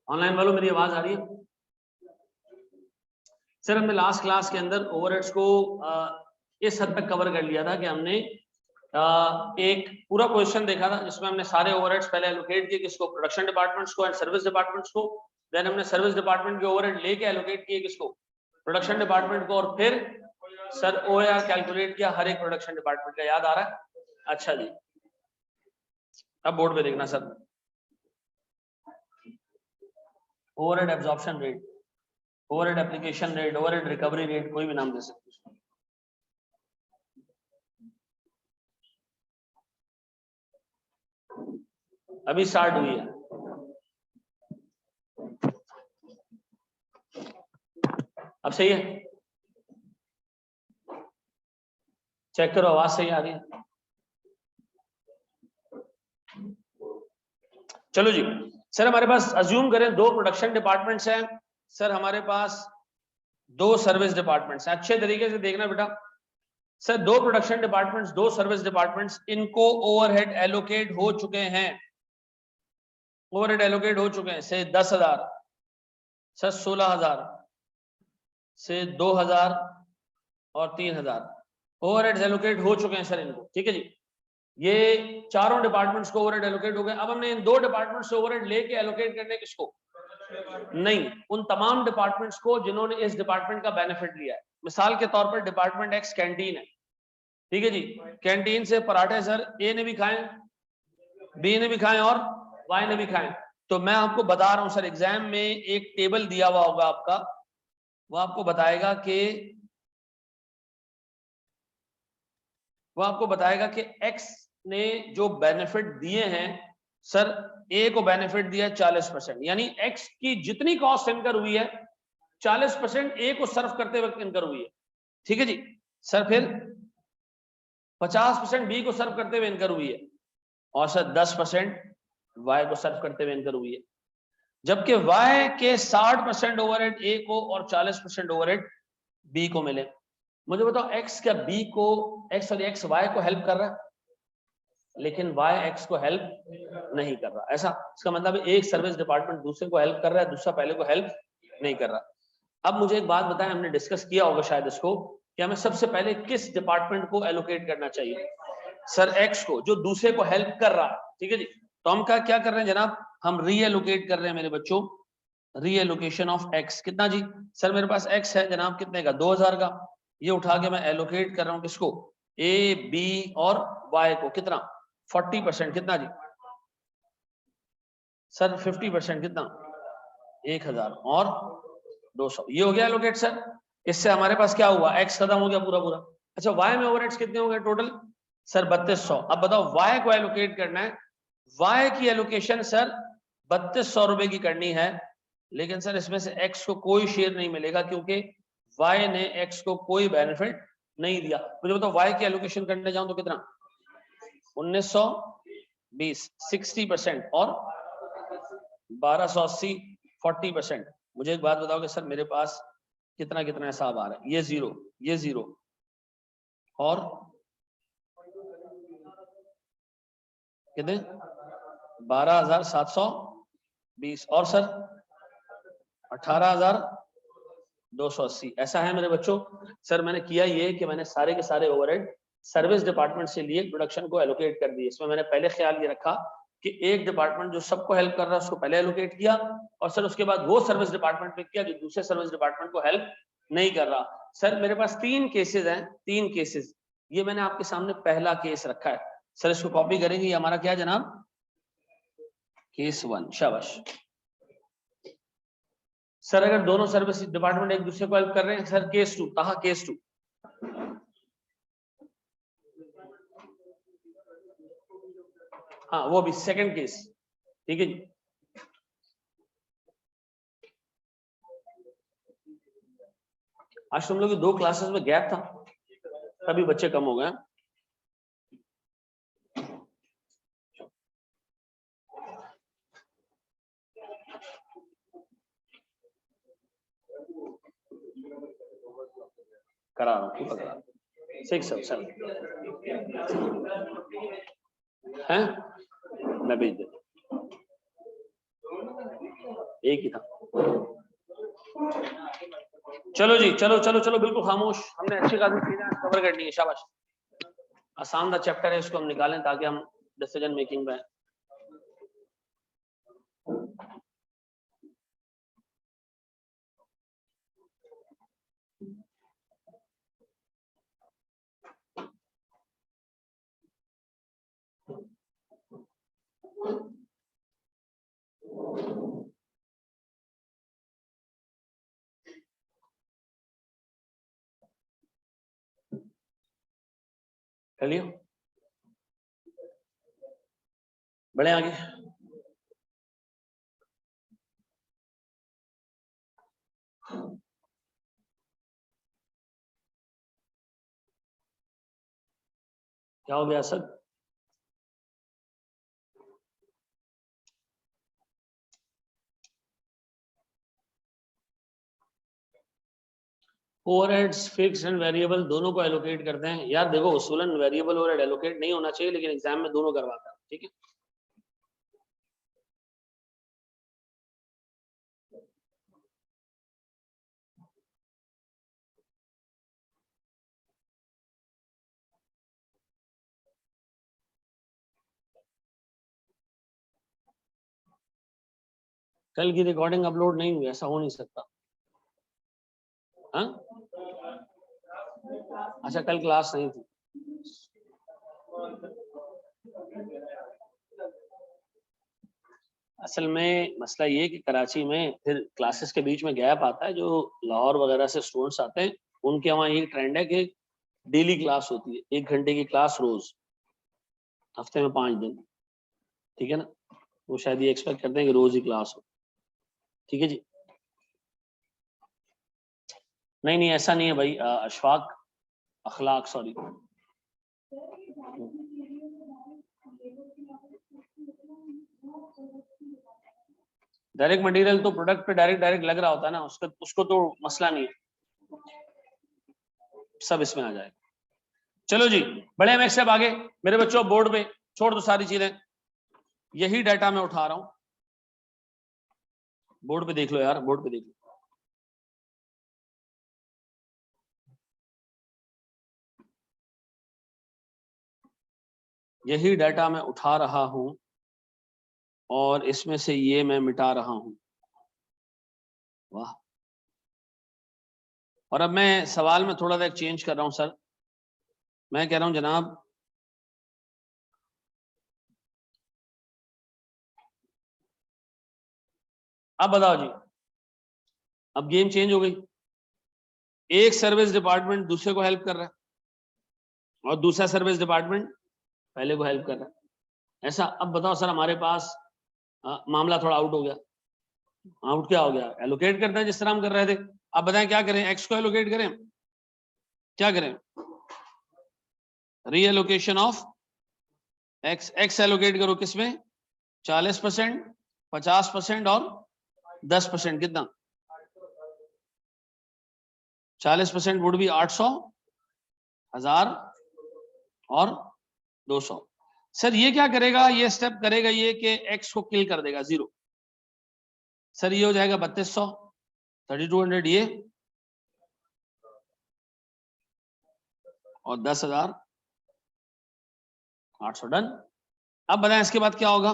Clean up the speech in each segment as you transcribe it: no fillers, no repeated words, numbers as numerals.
Online वालों मेरी आवाज आ रही है? सर हमने लास्ट क्लास के अंदर ओवरहेड्स को इस हद तक कवर कर लिया था कि हमने एक पूरा क्वेश्चन देखा था जिसमें हमने सारे ओवरहेड्स पहले एलोकेट किए किसको, प्रोडक्शन डिपार्टमेंट्स को एंड सर्विस डिपार्टमेंट्स को। देन हमने सर्विस डिपार्टमेंट के ओवरहेड लेके एलोकेट किए किसको, प्रोडक्शन डिपार्टमेंट को, और फिर सर ओएआर कैलकुलेट किया हर एक प्रोडक्शन डिपार्टमेंट का। याद आ रहा है? अच्छा जी, अब बोर्ड पे देखना sir, overhead absorption rate, overhead application rate, overhead recovery rate, कोई भी नाम दे सकते हैं। अभी स्टार्ट हुई है। अब सही है? चेक करो आवाज सही आ रही है? चलो जी सर, हमारे पास अज्यूम करें 2 प्रोडक्शन डिपार्टमेंट्स हैं सर, हमारे पास 2 सर्विस डिपार्टमेंट्स हैं। अच्छे तरीके से देखना बेटा sir, 2 production departments, 2 service departments, इनको ओवरहेड एलोकेट हो चुके हैं, ओवरहेड एलोकेट हो चुके हैं से 10,000 सर, 16,000 से 2,000 और 3,000 ओवरहेड एलोकेट हो चुके हैं सर इनको। ठीक है जी, ये चारों डिपार्टमेंट्स को ओवरहेड एलोकेट हो गए। अब हमने इन 2 डिपार्टमेंट्स से ओवरहेड लेके एलोकेट करने किसको, नहीं, उन तमाम डिपार्टमेंट्स को जिन्होंने इस डिपार्टमेंट का बेनिफिट लिया है। मिसाल के तौर पर डिपार्टमेंट एक्स कैंटीन है, ठीक है जी, कैंटीन से पराठे सर ए ने भी खाए, बी ने भी खाए और वाई ने भी खाए। तो मैं आपको बता रहा हूं सर, एग्जाम में एक टेबल दिया हुआ होगा आपका, वो आपको बताएगा कि एक्स ने जो बेनिफिट दिए हैं सर, ए को बेनिफिट दिया 40%, यानी एक्स की जितनी कॉस्ट इनकर हुई है 40% ए को सर्व करते वक्त इनकर हुई है। ठीक है जी सर, फिर 50% बी को सर्व करते हुए इनकर हुई है, और सर 10% वाई को सर्व करते हुए इनकर हुई है। जबकि वाई के 60% ओवरहेड ए को और 40% ओवरहेड बी को मिले। मुझे बताओ एक्स क्या बी को, एक्स वाई को हेल्प कर रहा है, लेकिन वाई एक्स को हेल्प नहीं कर रहा। ऐसा इसका मतलब एक सर्विस डिपार्टमेंट दूसरे को हेल्प कर रहा है, दूसरा पहले को हेल्प नहीं कर रहा। अब मुझे एक बात बताएं, हमने डिस्कस किया होगा शायद इसको, कि हमें सबसे पहले किस डिपार्टमेंट को एलोकेट करना चाहिए? सर एक्स को, जो दूसरे को हेल्प कर रहा है। ठीक है जी, तो हम क्या कर रहे हैं जनाब, हम रीएलोकेट कर रहे हैं मेरे बच्चों, रीएलोकेशन ऑफ एक्स। कितना जी सर, मेरे पास एक्स है जनाब कितने का, 2000 का, ये उठा के मैं एलोकेट कर रहा हूं किसको, ए बी और वाई को। कितना, 40%। कितना जी सर, 50%। कितना, 1000 और 200, ये हो गया एलोकेट सर। इससे हमारे पास क्या हुआ, एक्स खत्म हो गया पूरा पूरा। अच्छा, वाई में ओवरहेड्स कितने हो गए टोटल सर, 3200। अब बताओ वाई को एलोकेट करना है, वाई की एलोकेशन सर 3200 रुपए की करनी है, लेकिन सर इसमें से एक्स को कोई शेयर नहीं मिलेगा क्योंकि वाई ने एक्स को कोई बेनिफिट नहीं दिया। मुझे बताओ वाई की एलोकेशन करने जाऊं तो कितना, 1920 60% और 1280 40%। मुझे एक बात बताओ कि सर मेरे पास कितना कितना हिसाब आ रहा है, ये जीरो और कितने, 12,720 और सर 18,280। ऐसा है मेरे बच्चों। सर मैंने किया ये कि मैंने सारे के सारे ओवरहेड सर्विस डिपार्टमेंट से लिए, प्रोडक्शन को एलोकेट कर दिए। इसमें मैंने पहले ख्याल ये रखा कि एक डिपार्टमेंट जो सबको हेल्प कर रहा है उसको पहले एलोकेट किया, और सर उसके बाद वो सर्विस डिपार्टमेंट पे किया जो दूसरे सर्विस डिपार्टमेंट को हेल्प नहीं कर रहा। सर मेरे पास 3 केसेस हैं, 3 केसेस, ये मैंने आपके सामने पहला केस रखा है सर, इसको कॉपी करेंगे। ये हमारा क्या जनाब, केस 1। शाबाश सर, अगर दोनों सर्विस डिपार्टमेंट एक दूसरे को हेल्प कर रहे हैं सर, केस 2। कहा केस 2, हाँ वो भी सेकंड केस। ठीक है जी, आज तुम लोग की 2 क्लासेस में गैप था, तभी बच्चे कम हो गए। करा रहा हूं, पूरा करा रहा हूं। 6 7 हैं, मैं भेज देता हूं। एक ही था। चलो जी, चलो चलो चलो, बिल्कुल खामोश, हमने अच्छी खासी चीजें कवर करनी है, शाबाश। आसान सा चैप्टर है, इसको हम निकालें ताकि हम डिसीजन मेकिंग में। चलिए बढ़े आगे। क्या हो गया sir? Overheads fix and variable दोनों को एलोकेट करते हैं यार। देखो उसूलन वेरिएबल ओवरहेड एलोकेट नहीं होना चाहिए, लेकिन एग्जाम में दोनों करवाता है, ठीक है। कल की रिकॉर्डिंग अपलोड नहीं हुई, ऐसा हो नहीं सकता। हाँ अच्छा, कल क्लास नहीं थी। असल में मसला ये कि कराची में फिर क्लासेस के बीच में गैप आता है, जो लाहौर वगैरह से स्टूडेंट्स आते हैं उनके वहाँ ये ट्रेंड है कि डेली क्लास होती है, 1 घंटे की क्लास रोज, हफ्ते में 5 दिन, ठीक है ना। वो शायद ये एक्सपेक्ट करते हैं कि रोज ही क्लास हो, ठीक है जी। नहीं नहीं ऐसा नहीं है भाई, अशफाक अखलाक सॉरी। डायरेक्ट मटेरियल तो प्रोडक्ट पे डायरेक्ट डायरेक्ट लग रहा होता है ना, उसका उसको तो मसला नहीं है, सब इसमें आ जाएगा। चलो जी बड़े हम एक स्टेप आगे। मेरे बच्चों बोर्ड पे छोड़ दो सारी चीजें, यही डाटा मैं उठा रहा हूं, बोर्ड पे देख लो यार, बोर्ड पे देख लो। यही डाटा मैं उठा रहा हूं और इसमें से ये मैं मिटा रहा हूं। वाह। और अब मैं सवाल में थोड़ा सा चेंज कर रहा हूं सर। मैं कह रहा हूं जनाब, अब बताओ जी, अब गेम चेंज हो गई। एक सर्विस डिपार्टमेंट दूसरे को हेल्प कर रहा है और दूसरा सर्विस डिपार्टमेंट पहले को हेल्प कर रहा है, ऐसा। अब बताओ सर, हमारे पास मामला थोड़ा आउट हो गया। आउट क्या हो गया? एलोकेट करते हैं जिस तरह हम कर रहे थे। अब बताएं क्या करें? एक्स को एलोकेट करें, क्या करें? Reallocation of x. X allocate करो किसमें? 40%, 50% और 10%। कितना? 40% वुड भी 800, 1000 और 200। सर ये क्या करेगा? ये स्टेप करेगा ये कि एक्स को किल कर देगा, 0। सर ये हो जाएगा 3200, 3200 ये, और 10,800 डन। अब बताएं इसके बाद क्या होगा?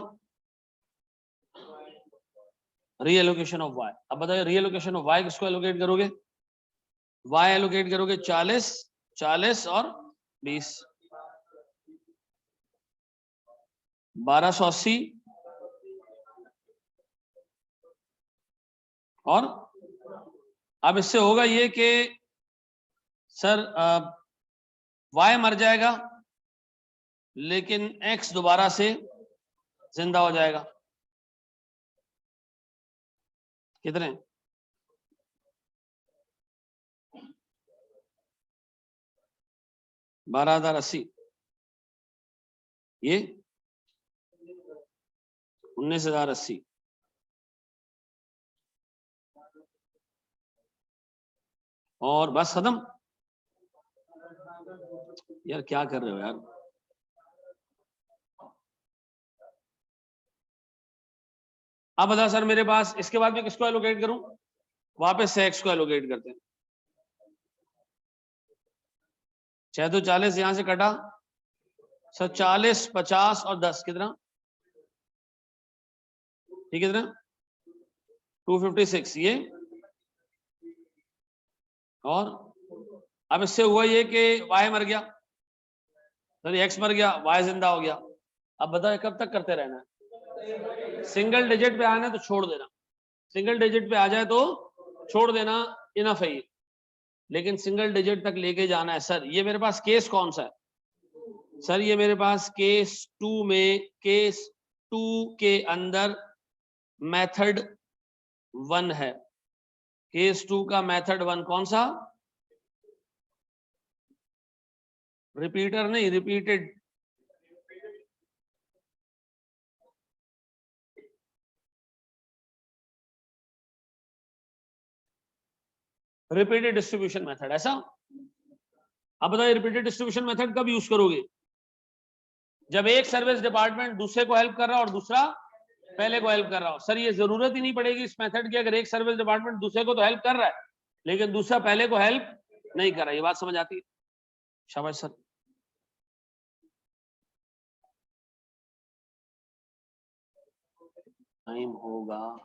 Reallocation of Y. अब बताइए रीएलोकेशन ऑफ वाई किसको एलोकेट करोगे? वाई एलोकेट करोगे 40, 40 और 20, 1280 और। अब इससे होगा ये कि सर वाई मर जाएगा लेकिन एक्स दोबारा से जिंदा हो जाएगा। कितने? 12,080, ये 19,080। और बस खत्म। यार क्या कर रहे हो यार? अब बता सर मेरे पास इसके बाद मैं किसको एलोकेट करूं, वापस से x को एलोकेट करते हैं। 6 तो 40 यहां से कटा सर, 40 50 और 10 कितना, ठीक है कितना 256 ये, और अब इससे हुआ ये कि y मर गया, सर x मर गया, y जिंदा हो गया। अब बताओ कब तक करते रहना है, सिंगल डिजिट पे आना है तो छोड़ देना, सिंगल डिजिट पे आ जाए तो छोड़ देना, इनफ है ये, लेकिन सिंगल डिजिट तक लेके जाना है। सर ये मेरे पास केस कौन सा है, सर ये मेरे पास केस 2 में, केस 2 के अंदर मेथड 1 है, केस 2 का मेथड 1 कौन सा, रिपीटर नहीं, रिपीटेड, रिपीटेड डिस्ट्रीब्यूशन मेथड, ऐसा। अब बताइए रिपीटेड डिस्ट्रीब्यूशन मेथड कब यूज करोगे, जब एक सर्विस डिपार्टमेंट दूसरे को हेल्प कर रहा हो और दूसरा पहले को हेल्प कर रहा हो। सर ये जरूरत ही नहीं पड़ेगी इस मेथड की, अगर एक सर्विस डिपार्टमेंट दूसरे को तो हेल्प कर रहा है लेकिन दूसरा पहले को हेल्प नहीं कर रहा, ये बात समझ आती है, शाबाश सर। टाइम होगा,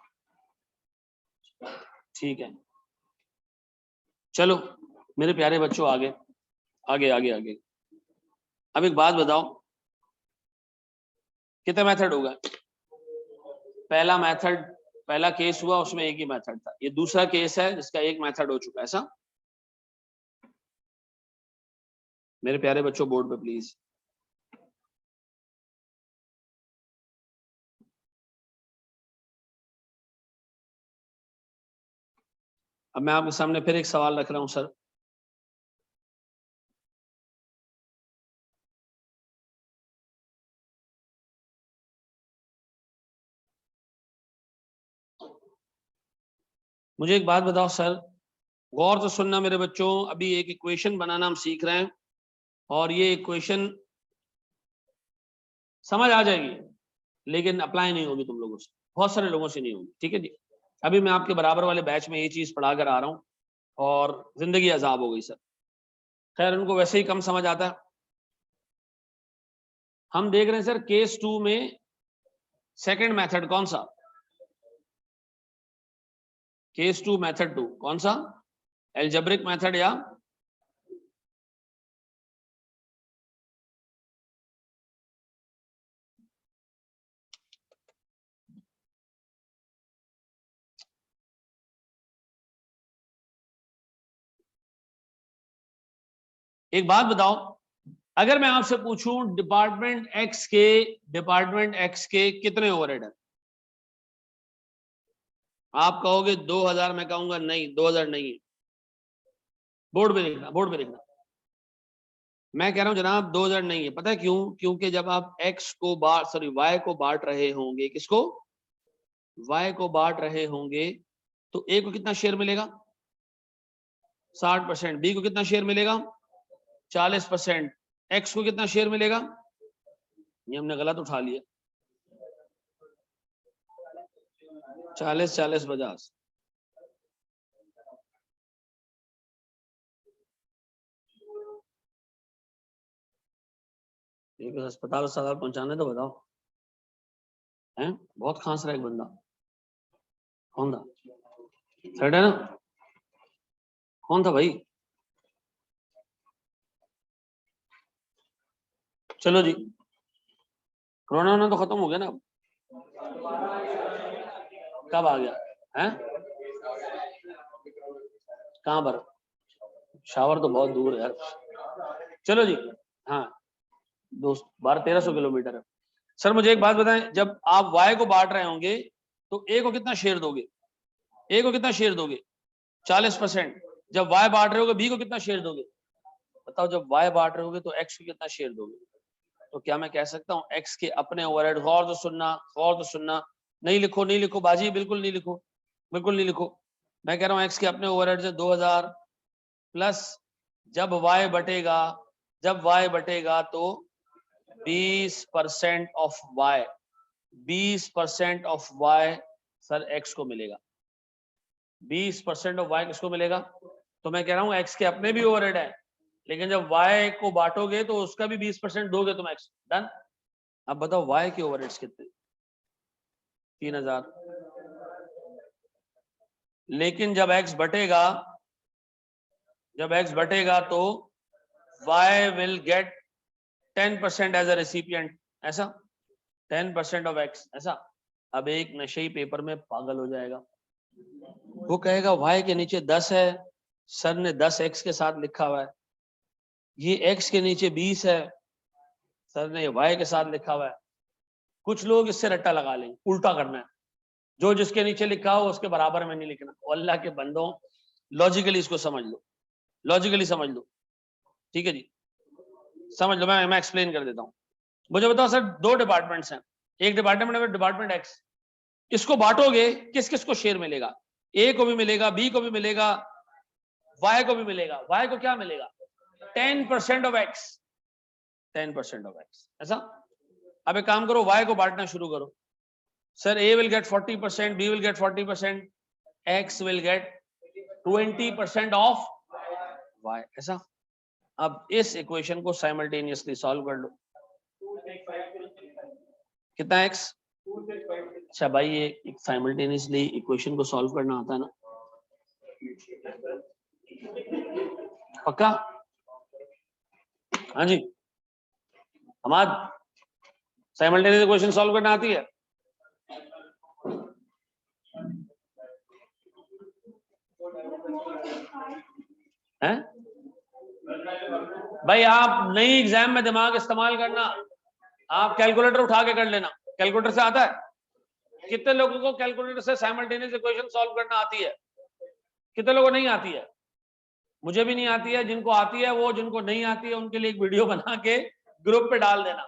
ठीक है, चलो मेरे प्यारे बच्चों आगे आगे आगे आगे। अब एक बात बताओ, कितने मेथड होगा, पहला मेथड, पहला केस हुआ उसमें एक ही मेथड था, ये दूसरा केस है जिसका एक मेथड हो चुका है, ऐसा। मेरे प्यारे बच्चों बोर्ड पे प्लीज, अब मैं आपके सामने फिर एक सवाल रख रहा हूं सर, मुझे एक बात बताओ सर, गौर से सुनना मेरे बच्चों, अभी एक इक्वेशन बनाना हम सीख रहे हैं और ये इक्वेशन समझ आ जाएगी लेकिन अप्लाई नहीं होगी तुम लोगों से, बहुत सारे लोगों से नहीं होगी, ठीक है जी। अभी मैं आपके बराबर वाले बैच में ये चीज पढ़ा कर आ रहा हूँ और जिंदगी अजाब हो गई सर, खैर उनको वैसे ही कम समझ आता है। हम देख रहे हैं सर केस 2 में सेकंड मेथड कौन सा, केस 2 मेथड 2 कौन सा, एल्जेब्रिक मेथड या एक बात बताओ, अगर मैं आपसे पूछूं डिपार्टमेंट एक्स के कितने ओवरहेड है, आप कहोगे 2000, मैं कहूंगा नहीं 2000 नहीं है, बोर्ड पे देखना, बोर्ड पे देखना, मैं कह रहा हूं जनाब 2000 नहीं है, पता है क्यों, क्योंकि जब आप x को y को बांट रहे होंगे, किसको, y को बांट रहे होंगे, तो a को कितना शेयर मिलेगा 60%, b को कितना शेयर मिलेगा 40%, x को कितना शेयर मिलेगा, ये हमने गलत उठा लिया, 40 40 50, एक अस्पताल पहुंचाने तो बताओ, हैं बहुत खांस रहा है एक बंदा, कौन था, थर्ड है ना, कौन था भाई, चलो जी, कोरोना ना तो खत्म हो गया ना, कब आ गया है, कहां पर, शावर तो बहुत दूर है यार, चलो जी, हाँ 1200-1300 किलोमीटर है। सर मुझे एक बात बताएं, जब आप y को बांट रहे होंगे तो a को कितना शेयर दोगे, a को कितना शेयर दोगे 40%, जब y बांट रहे होगे b को कितना शेयर दोगे, बताओ जब y बांट रहे होगे तो x को कितना शेयर दोगे, तो क्या मैं कह सकता हूँ x के अपने ओवरहेड, गौर तो सुनना, गौर तो सुनना, नहीं लिखो नहीं लिखो बाजी, बिल्कुल नहीं लिखो, बिल्कुल नहीं लिखो, मैं कह रहा हूँ x के अपने ओवरहेड से 2000 प्लस जब y बटेगा तो 20% of y, 20% of y sir x को मिलेगा, 20% ऑफ वाई किसको मिलेगा? तो मैं कह रहा हूं एक्स के अपने भी ओवरहेड है, लेकिन जब वाई को बांटोगे तो उसका भी 20% दोगे तुम एक्स। डन। अब बताओ वाई के ओवरहेड्स कितने? 3000। लेकिन जब एक्स बटेगा तो y will get 10% as a recipient, ऐसा 10% of x, ऐसा। अब एक नशेई पेपर में पागल हो जाएगा, वो कहेगा y के नीचे 10 है, सर ने 10 x के साथ लिखा हुआ है, ये x के नीचे 20 है, सर ने y के साथ लिखा हुआ है। कुछ लोग इससे रट्टा लगा लेंगे, उल्टा करना है, जो जिसके नीचे लिखा हो उसके बराबर में नहीं लिखना। अल्लाह के बंदों, लॉजिकली इसको समझ लो, लॉजिकली समझ लो, ठीक है जी, समझ लो। मैं एक्सप्लेन कर देता हूं। मुझे बताओ सर, दो डिपार्टमेंट्स हैं, एक डिपार्टमेंट है डिपार्टमेंट एक्स, इसको बांटोगे किस किस को शेयर मिलेगा? ए को भी मिलेगा, बी को भी मिलेगा, वाई को भी मिलेगा। वाई को क्या मिलेगा? 10% ऑफ एक्स, 10% ऑफ एक्स, ऐसा। अब एक काम करो, वाई को बांटना शुरू करो। Sir A will get 40%, B will get 40%, X will get 20% of Y, ऐसा। अब इस इक्वेशन को साइमल्टेनियसली सॉल्व कर लो। कितना एक्स? अच्छा भाई, ये एक साइमल्टेनियसली इक्वेशन को सॉल्व करना आता है ना? पक्का? हाँ जी, हमाद, साइमल्टेनियस इक्वेशन सॉल्व करना आती है? हैं? भाई आप नई एग्जाम में दिमाग इस्तेमाल करना, आप कैलकुलेटर उठा के कर लेना। कैलकुलेटर से आता है? कितने लोगों को कैलकुलेटर से साइमल्टेनियस इक्वेशन सॉल्व करना आती है? कितने लोगों को नहीं आती है? मुझे भी नहीं आती है। जिनको आती है वो, जिनको नहीं आती है उनके लिए एक वीडियो बना के ग्रुप पे डाल देना,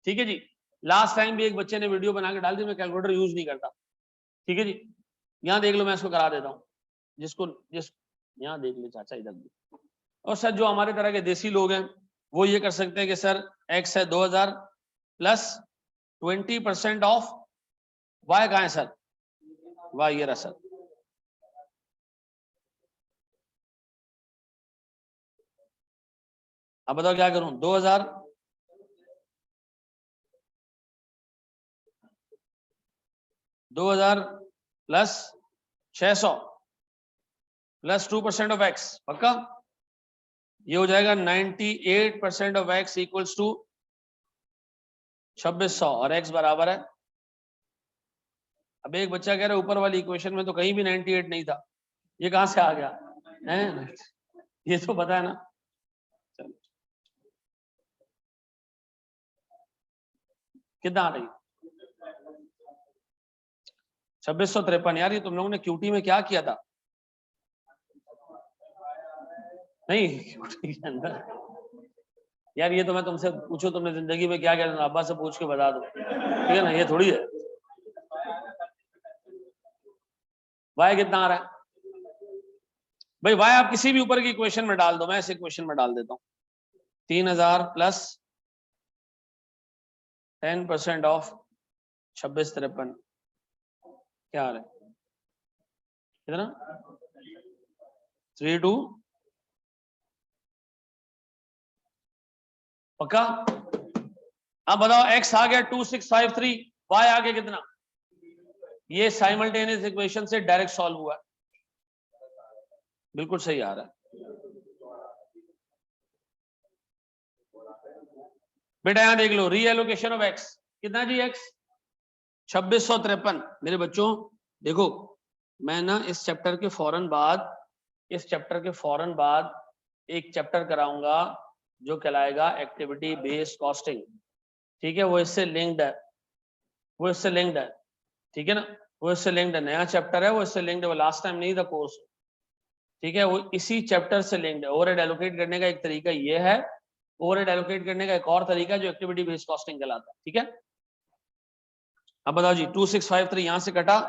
ठीक है जी। लास्ट टाइम भी एक बच्चे ने वीडियो बना के डाल दी, मैं कैलकुलेटर यूज नहीं करता, ठीक है जी। यहाँ देख लो, मैं इसको करा देता हूँ, जिस यहाँ देख लो चाचा, इधर भी। और सर जो हमारे तरह के देसी लोग हैं वो ये कर सकते हैं कि सर एक्स है 2000 प्लस 20% ऑफ वाई। कहाँ है सर? वाई ये रहा सर। अब बताओ क्या करूं? 2000 प्लस 600 प्लस 2% ऑफ एक्स, पक्का? ये हो जाएगा 98% ऑफ एक्स इक्वल्स टू 2600, और एक्स बराबर है। अब एक बच्चा कह रहा है ऊपर वाली इक्वेशन में तो कहीं भी 98 नहीं था, ये कहां से आ गया है? ये तो पता है ना। चलो, कितना आ रही? 2653। यार ये तुम लोगों ने क्यूटी में क्या किया था? नहीं क्यूटी के अंदर यार, ये तो मैं तुमसे पूछूं तुमने जिंदगी में क्या किया, अब्बा से पूछ के बता दो, ठीक है ना? ये थोड़ी है। वाई कितना आ रहा है भाई? वाई आप किसी भी ऊपर की इक्वेशन में डाल दो, मैं इस इक्वेशन में डाल देता हूँ। 3000 प्लस 10% ऑफ 2653, क्या आ रहा है? कितना? 32, पक्का? अब बताओ, एक्स आ गया 2653, वाई आ गया कितना? ये साइमल्टेनियस इक्वेशन से डायरेक्ट सॉल्व हुआ, बिल्कुल सही आ रहा है बेटा। यहां देख लो, रीएलोकेशन ऑफ एक्स कितना जी? एक्स 2653। मेरे बच्चों देखो, मैं ना इस चैप्टर के फौरन बाद एक चैप्टर कराऊंगा जो कहलाएगा एक्टिविटी बेस्ड कॉस्टिंग, ठीक है? वो इससे लिंक्ड है, ठीक है ना? वो इससे लिंक्ड है, नया चैप्टर है, वो इससे लिंक्ड है, वो लास्ट टाइम नहीं था कोर्स, ठीक है? वो इसी चैप्टर से लिंक्ड है। ओवरहेड एलोकेट करने का एक तरीका ये है, ओवरहेड एलोकेट करने का एक और तरीका जो एक्टिविटी बेस्ड कॉस्टिंग कहलाता है, ठीक है? अब बताओ जी, 2653 यहां से कटा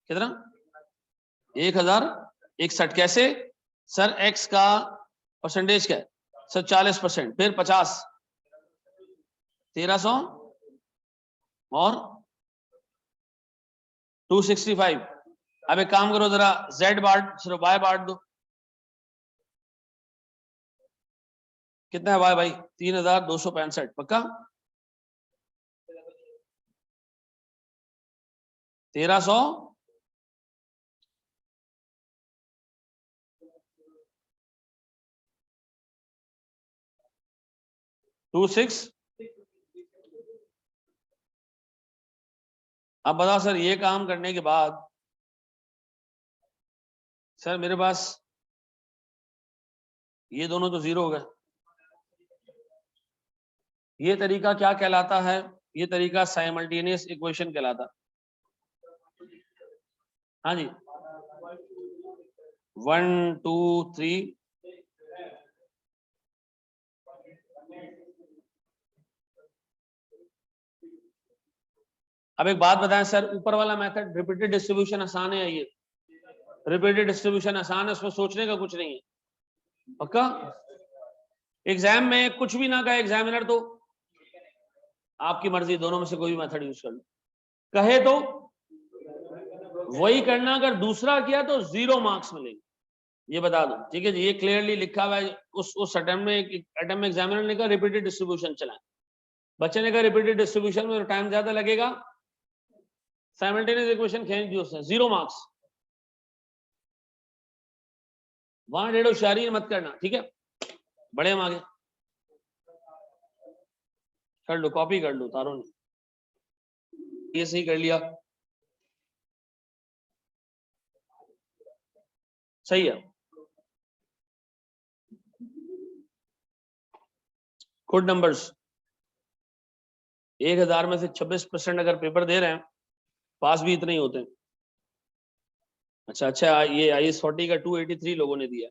कितना? 1061। कैसे सर? एक्स का परसेंटेज क्या है सर? 40%, फिर 50, 1300 और 265। अब एक काम करो जरा z बांट सिर्फ y बांट दो। कितना है y भाई? 3265। पक्का? 1300 26। अब बताओ सर, ये काम करने के बाद सर मेरे पास ये दोनों तो जीरो हो गए। ये तरीका क्या कहलाता है? ये तरीका साइमल्टेनियस इक्वेशन कहलाता। हाँ जी, 1 2 3। अब एक बात बताएं सर, ऊपर वाला मेथड रिपीटेड डिस्ट्रीब्यूशन आसान है? ये रिपीटेड डिस्ट्रीब्यूशन आसान है, उसमें सोचने का कुछ नहीं है। पक्का? एग्जाम में कुछ भी ना कहे एग्जामिनर तो आपकी मर्जी, दोनों में से कोई भी मेथड यूज कर लो। कहे तो वही करना, अगर दूसरा किया तो 0 मार्क्स मिलेंगे, ये बता दो। ठीक है जी, ये क्लियरली लिखा हुआ है। उस अटेम्प्ट में एग्जामिनर ने कहा रिपीटेड डिस्ट्रीब्यूशन चलाएं, बच्चे ने कहा रिपीटेड डिस्ट्रीब्यूशन में टाइम ज्यादा लगेगा, साइमल्टेनियस इक्वेशन खींच दी उसने, 0 मार्क्स। वहां डेढ़ होशियारी मत करना, ठीक है? बड़े हम आगे कर लो, कॉपी कर लो तारों ने, ये सही कर लिया, सही है। Good numbers. 1000 में से 26% अगर पेपर दे रहे हैं, पास भी इतने ही होते हैं। अच्छा, ये IAS 40 का 283 लोगों ने दिया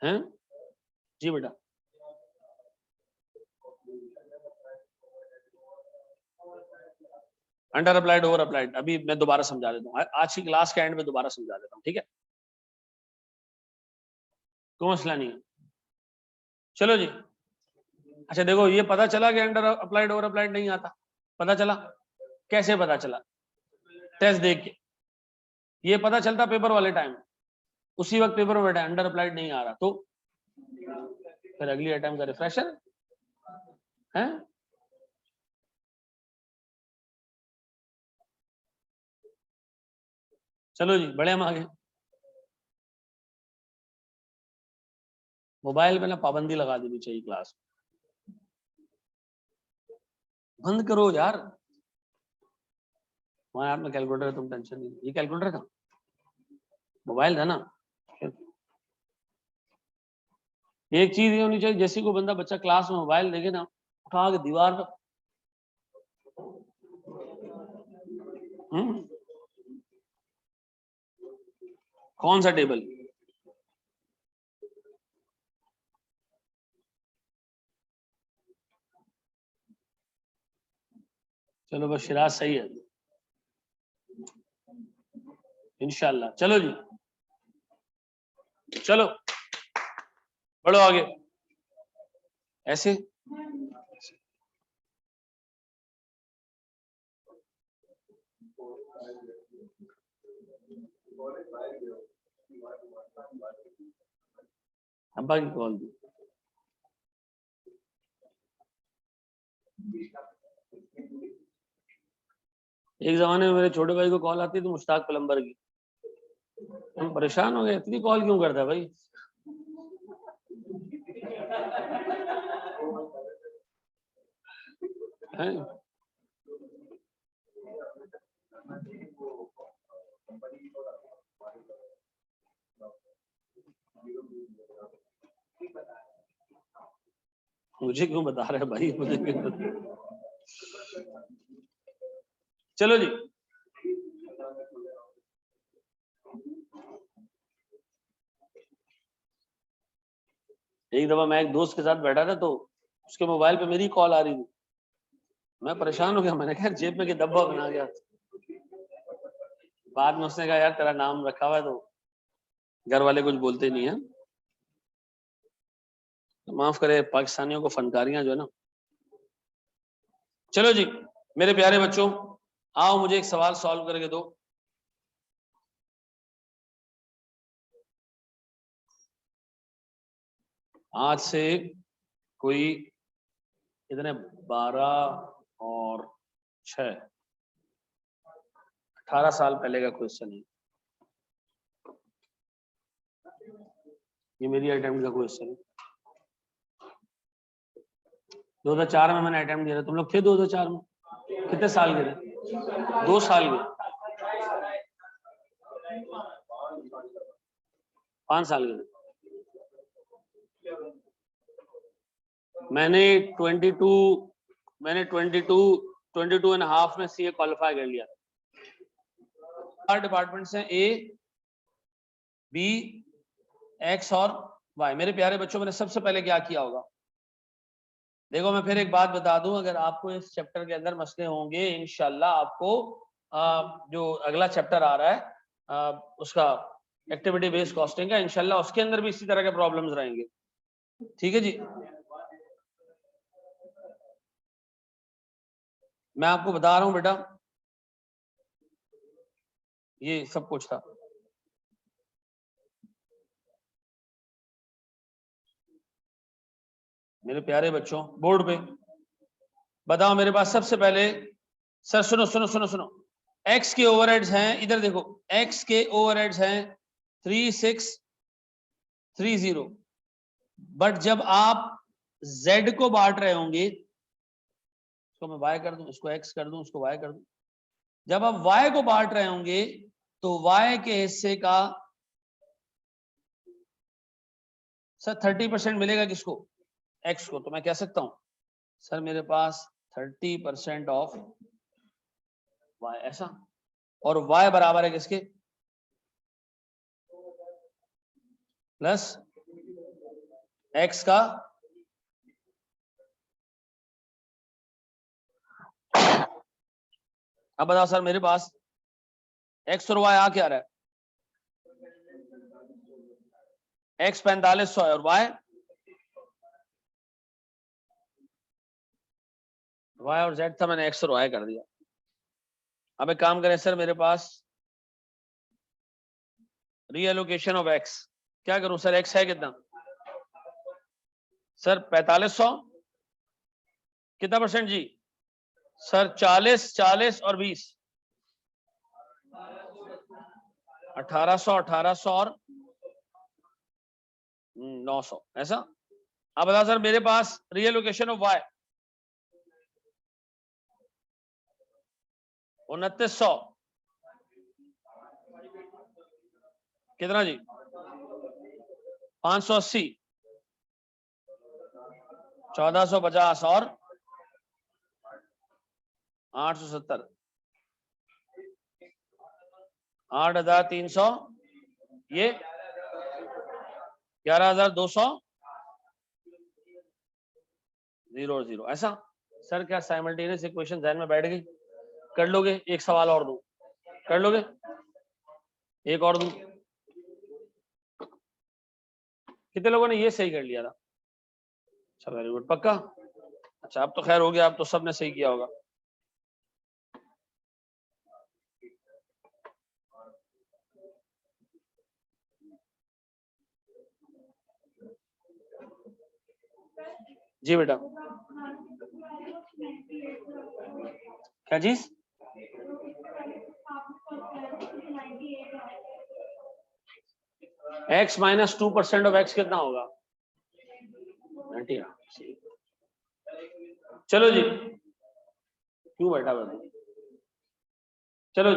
है जी बेटा। अंडर अप्लाइड, ओवर अप्लाइड, अभी मैं दोबारा समझा देता हूँ, आज की क्लास के एंड में दोबारा समझा देता हूँ, ठीक है? कोई मसला नहीं है। चलो जी, अच्छा देखो, ये पता चला कि अंडर अप्लाइड ओवर अप्लाइड नहीं आता। पता चला? कैसे पता चला? टेस्ट देख के। ये पता चलता पेपर वाले टाइम, उसी वक्त पेपर में बैठा अंडर अप्लाइड नहीं आ रहा, तो फिर अगली अटेम्प्ट का रिफ्रेशर है। चलो जी, बड़े हम आगे। मोबाइल पे ना पाबंदी लगा देनी चाहिए, क्लास बंद करो यार। हमारे हाथ में कैलकुलेटर है, तुम टेंशन नहीं। ये कैलकुलेटर था, मोबाइल था ना। एक चीज ये होनी चाहिए, जैसे कोई बंदा बच्चा क्लास में मोबाइल देखे ना, उठा के दीवार पे कौन सा टेबल? चलो बस शिराज सही है इंशाल्लाह। चलो जी, चलो बढ़ो आगे ऐसे। अब्बा की कॉल दी। एक जमाने में मेरे छोटे भाई को कॉल आती थी मुश्ताक प्लम्बर की, हम परेशान हो गए, इतनी कॉल क्यों करता है भाई? है? मुझे क्यों बता रहे हैं भाई, मुझे क्यों बता रहे? चलो जी, एक दफा मैं एक दोस्त के साथ बैठा था, तो उसके मोबाइल पे मेरी कॉल आ रही थी, मैं परेशान हो गया, मैंने कहा जेब में के डब्बा बना गया। बाद में उसने कहा यार तेरा नाम रखा हुआ है तो घर वाले कुछ बोलते नहीं है। तो माफ करे, पाकिस्तानियों को फनकारियां जो है ना। चलो जी मेरे प्यारे बच्चों, आओ मुझे एक सवाल सॉल्व करके दो। आज से कोई इतने 12 और 6 18 साल पहले का क्वेश्चन है ये, मेरी अटेम्प्ट का क्वेश्चन है। 2004 में मैंने अटेम्प्ट दिया था। तुम लोग थे 2004 में? कितने साल के थे? 2 साल के? 5 साल के थे? मैंने 22 एंड हाफ में सीए क्वालिफाई कर लिया। डिपार्टमेंट्स हैं ए, बी, एक्स और वाई। मेरे प्यारे बच्चों, मैंने सबसे पहले क्या किया होगा? देखो मैं फिर एक बात बता दूं, अगर आपको इस चैप्टर के अंदर मसले होंगे, इंशाल्लाह आपको जो अगला चैप्टर आ रहा है उसका एक्टिविटी बेस्ड कॉस्टिंग का, इंशाल्लाह उसके अंदर भी इसी तरह के प्रॉब्लम्स रहेंगे। ठीक है जी, मैं आपको बता रहा हूं बेटा, ये सब कुछ था। मेरे प्यारे बच्चों, बोर्ड पे बताओ मेरे पास सबसे पहले। सर सुनो सुनो सुनो सुनो, एक्स के ओवरहेड्स हैं, इधर देखो, एक्स के ओवरहेड्स हैं 3630, बट जब आप z को बांट रहे होंगे, इसको मैं y कर दूं, इसको x कर दूं, इसको y कर दूं, जब आप y को बांट रहे होंगे तो y के हिस्से का सर 30% मिलेगा किसको? x को। तो मैं कह सकता हूं सर मेरे पास 30% ऑफ y, ऐसा, और y बराबर है किसके? प्लस x का अब बताओ सर मेरे पास x और y आ क्या रहा है? x 4500 है और y और z था, मैंने x और y कर दिया। अब एक काम करें सर, मेरे पास रीएलोकेशन ऑफ x, क्या करूं सर? x है कितना सर? 4500, कितना परसेंट जी सर? 40, 40 और 20, 1800, 1800 और 900, ऐसा। अब बता सर मेरे पास रीएलोकेशन ऑफ y 2900, कितना जी? 580, 1450 और 870, 8300, ये 11200, ऐसा। सर क्या साइमल्टेनियस इक्वेशन ध्यान में बैठ गई? कर लोगे? एक सवाल और दूं, कर लोगे? एक और दूं? कितने लोगों ने ये सही कर लिया था? अच्छा वेरी गुड, पक्का? अच्छा अब तो खैर हो गया, अब तो सबने सही किया होगा। जी बेटा, क्या चीज? x माइनस 2% ऑफ x कितना होगा? 90। चलो जी, क्यों बैठा बैठा? चलो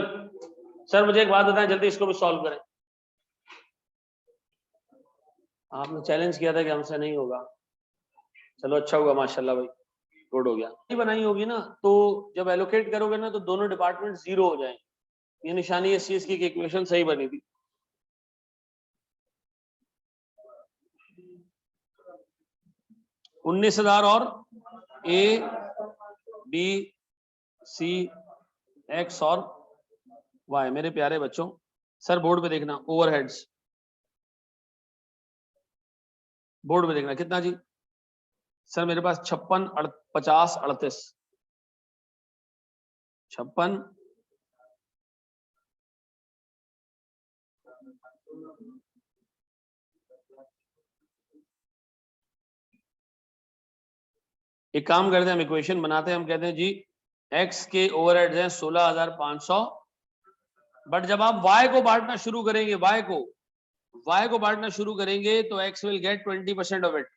सर मुझे एक बात बताएं, जल्दी इसको भी सॉल्व करें। आपने चैलेंज किया था कि हमसे नहीं होगा, चलो अच्छा हुआ, माशाल्लाह भाई, गुड हो गया। बनाई होगी ना, तो जब एलोकेट करोगे ना तो दोनों डिपार्टमेंट 0 हो जाएंगे। ये निशानी इस चीज की इक्वेशन सही बनी थी। $19,000 और A, B, C, X और Y। मेरे प्यारे बच्चों, सर बोर्ड पे देखना, ओवरहेड्स बोर्ड पे देखना कितना जी? सर मेरे पास 56, 50, 38, 56, एक काम करते हैं, हम इक्वेशन बनाते हैं, हम कहते हैं जी x के ओवरहेड्स हैं 16,500, बट जब आप y को बांटना शुरू करेंगे, y को बांटना शुरू करेंगे तो x will get 20% of it,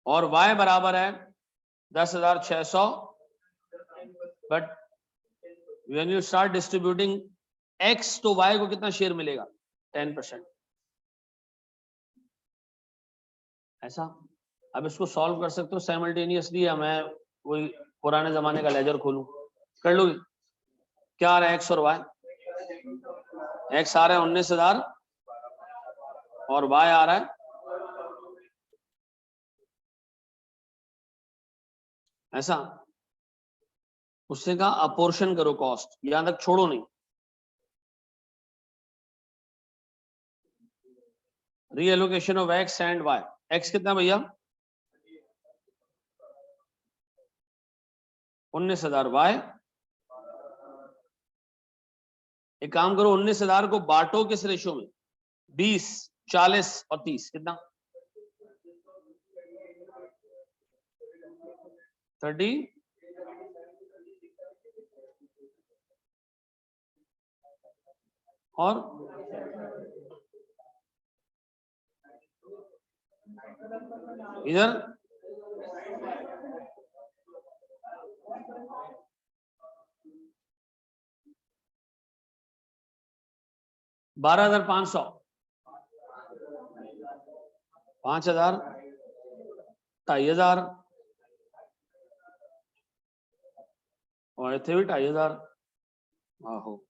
और y बराबर है 10,600, but when you start distributing x तो y को कितना शेयर मिलेगा? 10%। ऐसा अब इसको सॉल्व कर सकते हो साइमल्टेनियसली, या मैं वही पुराने जमाने का लेजर खोलूं? कर लोगे? क्या आ रहा है x और y? x आ रहा है 19,000 और y आ रहा है ऐसा। उससे कहा अपोर्शन करो कॉस्ट, यहां तक छोड़ो नहीं। Reallocation of x and y। x कितना भैया? 19,000। y एक काम करो, 19,000 को बांटो किस रेशियो में? 20, 40 और 30, कितना? 30। और इधर 12,500, 5,000, 2,500 और इतने भी 2,500। आहो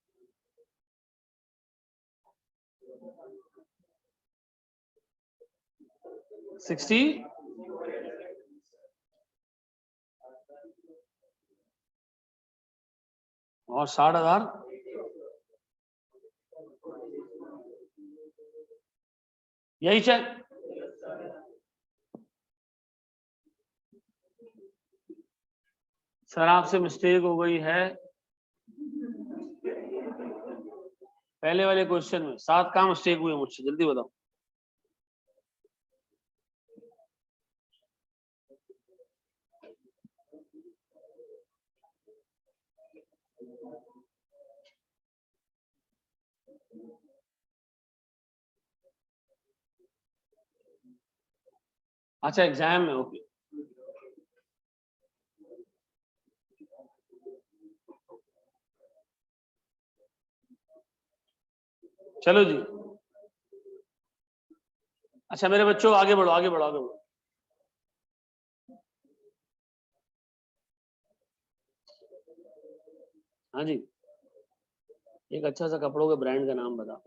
60 और 60,000। यही चेक। सर आपसे मिस्टेक हो गई है पहले वाले क्वेश्चन में। 7 कहाँ मिस्टेक हुई मुझसे, जल्दी बताओ। अच्छा एग्जाम में, ओके। चलो जी, अच्छा मेरे बच्चों आगे बढ़ो, आगे बढ़ो, आगे बढ़ो। हाँ जी, एक अच्छा सा कपड़ों के ब्रांड का नाम बता।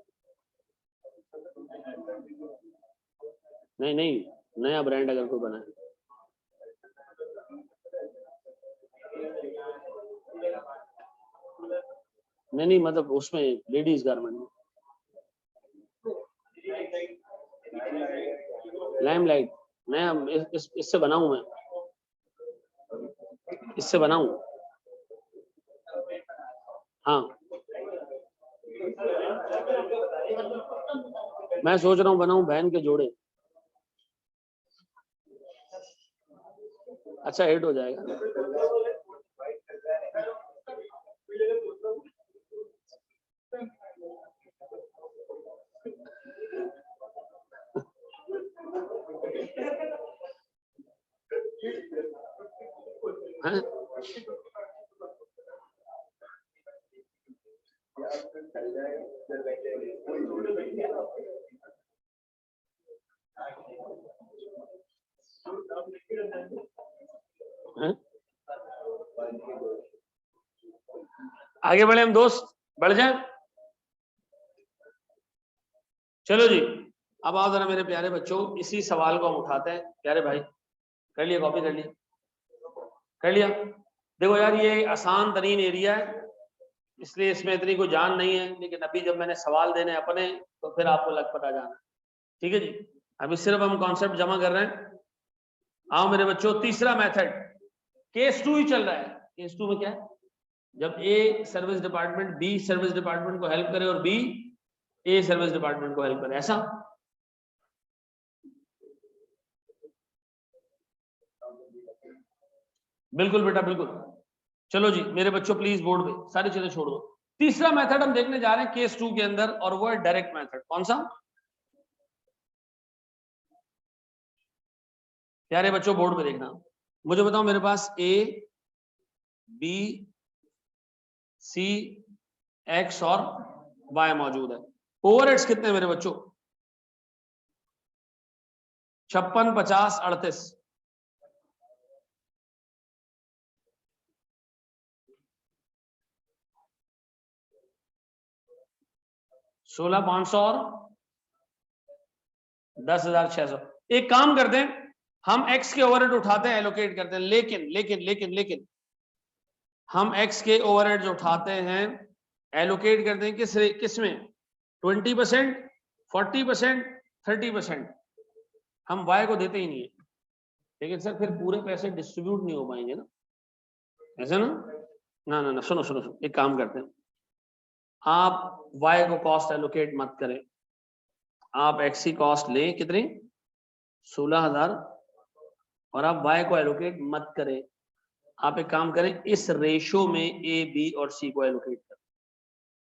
नहीं नहीं, नया ब्रांड अगर कोई बना है। नहीं नहीं, मतलब उसमें लेडीज गारमेंट में। लाइमलाइट नया, इससे बनाऊं मैं, इससे बनाऊं। हाँ मैं सोच रहा हूँ बनाऊं बहन के जोड़े। अच्छा हिट हो जाएगा। हैं? हैं? आगे बढ़े हम दोस्त, बढ़ जाए। चलो जी, अब आओ जरा मेरे प्यारे बच्चों, इसी सवाल को हम उठाते हैं। प्यारे भाई कर लिया, कॉपी कर लिया, कर लिया। देखो यार ये आसान तरीन एरिया है, इसलिए इसमें इतनी कोई जान नहीं है, लेकिन अभी जब मैंने सवाल देने अपने तो फिर आपको लग पता जाना। ठीक है जी, अभी सिर्फ हम कॉन्सेप्ट जमा कर रहे हैं। आओ मेरे बच्चों, तीसरा मेथड केस 2 ही चल रहा है। केस 2 में क्या है? जब A service department B service department को हेल्प करे और बी ए सर्विस डिपार्टमेंट को हेल्प करे, ऐसा। बिल्कुल बेटा बिल्कुल। चलो जी मेरे बच्चों प्लीज बोर्ड पे सारी चीजें छोड़ दो। तीसरा मेथड हम देखने जा रहे हैं केस 2 के अंदर और वो है डायरेक्ट मेथड। कौन सा? प्यारे बच्चों बोर्ड पे देखना, मुझे बताओ मेरे पास ए बी सी एक्स और वाई मौजूद है। ओवरहेड्स कितने हैं मेरे बच्चों? 56, 50, 38। 16,500 और 10,600। एक काम करते हैं, हम x के ओवरहेड उठाते हैं, एलोकेट करते हैं, लेकिन लेकिन लेकिन लेकिन हम x के ओवरहेड्स उठाते हैं, एलोकेट करते हैं किस में? 20%, 40%, 30%। हम y को देते ही नहीं है। लेकिन सर फिर पूरे पैसे डिस्ट्रीब्यूट नहीं हो पाएंगे ना, ऐसा ना? ना ना ना, सुनो सुनो सुनो, एक काम करते हैं, आप y को कॉस्ट एलोकेट मत करें, आप x की कॉस्ट लें, कितनी? 16,000, और आप y को एलोकेट मत करें। आप एक काम करें, इस रेशो में a b और c को एलोकेट करें,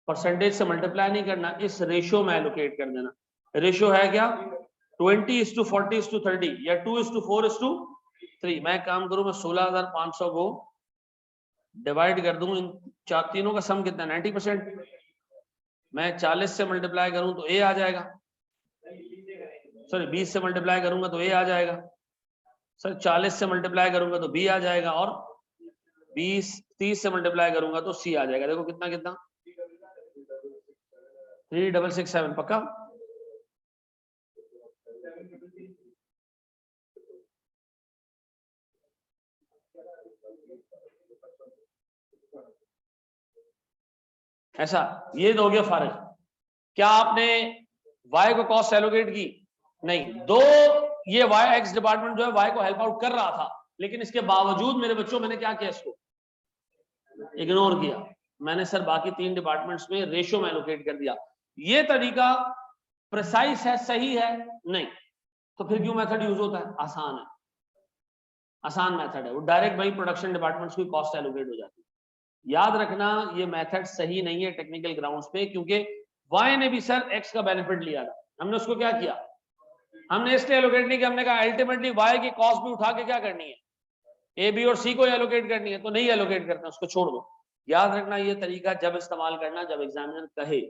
परसेंटेज से मल्टीप्लाई नहीं करना, इस रेशो में एलोकेट कर देना। रेशो है क्या? 20:40:30 या 2:4:3। मैं काम करूं, मैं 16,500 को डिवाइड कर दूं इन तीनों का सम कितना? 90%। मैं 40 से मल्टीप्लाई करूं तो a आ जाएगा, सॉरी 20 से मल्टीप्लाई करूंगा तो a आ जाएगा, सर 40 से मल्टीप्लाई करूंगा तो b आ जाएगा, और 30 से मल्टीप्लाई करूंगा तो c आ जाएगा। देखो कितना कितना, 3667। पक्का? ऐसा, ये दोगे फारिग। क्या आपने y को कॉस्ट एलोकेट की? नहीं। दो ये y एक्स डिपार्टमेंट जो है y को हेल्प आउट कर रहा था, लेकिन इसके बावजूद मेरे बच्चों मैंने क्या किया? इसको इग्नोर किया। मैंने सर बाकी 3 डिपार्टमेंट्स में रेशियो में एलोकेट कर दिया। ये तरीका प्रिसाइज है, सही है? नहीं। तो फिर क्यों मेथड यूज होता है? आसान है, आसान मेथड है वो, डायरेक्ट भाई प्रोडक्शन डिपार्टमेंट्स की कॉस्ट एलोकेट हो जाती है। याद रखना ये मेथड सही नहीं है टेक्निकल ग्राउंड्स पे, क्योंकि वाई ने भी सर एक्स का बेनिफिट लिया था, हमने उसको क्या किया? हमने इसलिए एलोकेट नहीं किया, हमने कहा अल्टीमेटली वाई की कॉस्ट भी उठा के क्या करनी है? ए बी और सी को एलोकेट करनी है, तो नहीं एलोकेट करना, उसको छोड़ दो। याद रखना ये तरीका जब इस्तेमाल करना जब एग्जामिनर कहे,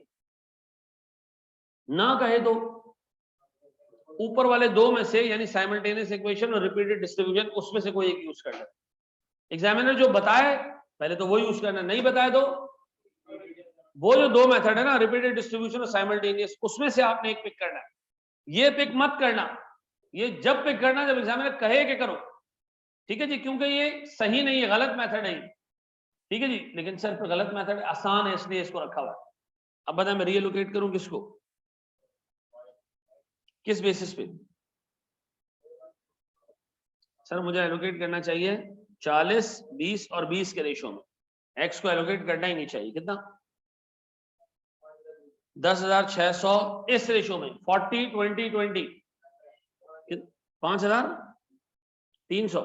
ना कहे तो ऊपर वाले दो में से, यानी साइमल्टेनियस इक्वेशन और रिपीटेड डिस्ट्रीब्यूशन, उसमें से कोई एक यूज करना। एग्जामिनर जो बताए पहले तो वो यूज करना, नहीं बताए तो वो जो दो मेथड है ना, रिपीटेड डिस्ट्रीब्यूशन और साइमल्टेनियस, उसमें से आपने एक पिक करना है। ये पिक मत करना, ये जब पिक करना जब एग्जामिनर कहे कि करो, ठीक है जी, क्योंकि ये सही नहीं है, गलत मेथड है, ठीक है जी। लेकिन सर गलत मेथड आसान है इसलिए इसको रखा हुआ है। अब बताएं मैं रीएलोकेट करूं किसको, किस बेसिस पे? सर मुझे एलोकेट करना चाहिए 40, 20 और 20 के रेशो में, एक्स को एलोकेट करना ही नहीं चाहिए। कितना? 10,600 इस रेशो में, 40, 20, 20, 5,300।